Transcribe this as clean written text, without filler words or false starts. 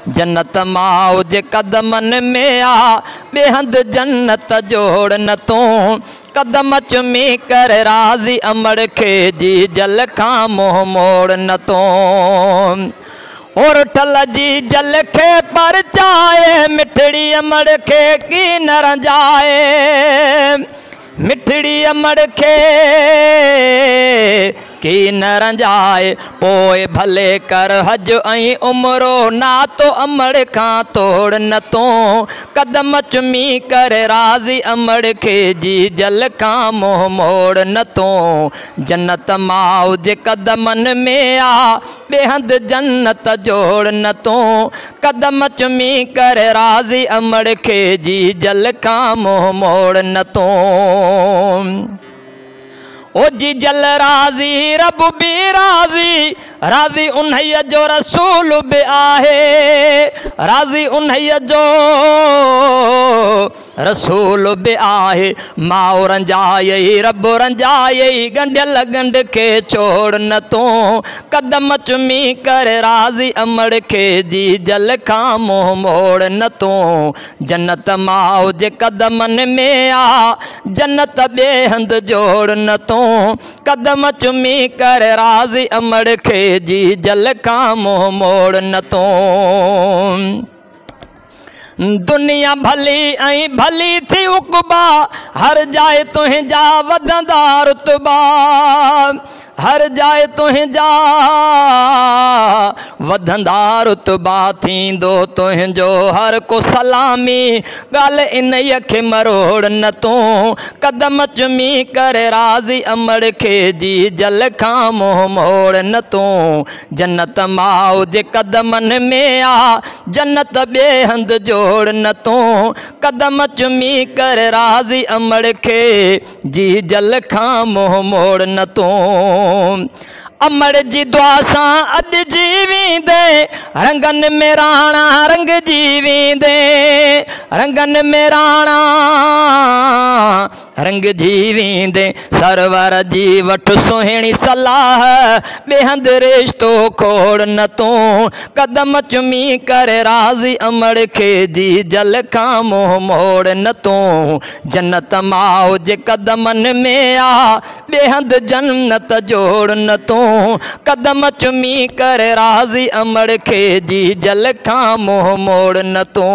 जन्नत माओ जे कदमन में आ बेहंद जन्नत जोड़ न तू कदम चुमी कर राज़ी अमड़ खे जी जल खां मुँह मोड़ न तू और ठल जी जल खे पर चाए मिठड़ी अमड़ खे की न रंजाए मिठड़ी अमड़ खे की न रंजाए पोए भले कर हज ऐं उमरो ना तो अमड़ खां तोड़ न तू कदम चुमी कर राज़ी अमड़ खे जी जल खां मुँह मोड़ न तू जन्नत माओ जे कदमन में आ बेहंद जन्नत जोड़ न तू कदम चुमी कर राज़ी अमड़ खे जी जल खां मुँह मोड़ न तू ओ जी जल राज़ी रब भी राज़ी राज़ी उन्हीअ जो रसूल भी आहे राज़ी उन्हीअ जो रसूल भी आहे माओ रंजाई रब रंजाई गंढियल गंढ के छोड़ न तू कदम चुमी कर राज़ी अमड़ खे जी जल खां मुँह मोड़ न तू जन्नत माओ जे कदमन में आ जन्नत बेहंद जोड़ न तू कदम चुमी कर राज़ी अमड़ खे जी जल खां मुँह मोड़ न तू दुनिया भली ऐं भली थी उक़बा हर जाए तुंहिंजा वधंदा रुतबा हर जाए तुंहिंजा वधंदा रुतबा थींदो तुंहिंजो हर को सलामी ॻाल्हि इन्हीअ खे मरोड़ न तू कदम चुमी कर राज़ी अमड़ खे जी जल खां मुँह मोड़ न तू जन्नत माओ जे कदमन में आ जन्नत बेहंद जोड़ न तू कदम चुमी कर राज़ी अमड़ खे जी जल खां मुँह मोड़ न तू अमड़ जी दुआ सां अॼु जीवींदे रंगन में राणा रंग जीवींदे रंगन में राणा रंग जीवींदे सरवर जी वठ सुहिणी सलाह बेहंद रिश्तो खोड़ न तू कदम चुमी कर राज़ी अमड़ खे जी जल खां मुँह मोड़ न तू जन्नत माओ जे कदमन में आ बेहंद जन्नत जोड़ न तू कदम चुमी कर राज़ी अमड़ खे जी जल खां मुँह मोड़ न तू।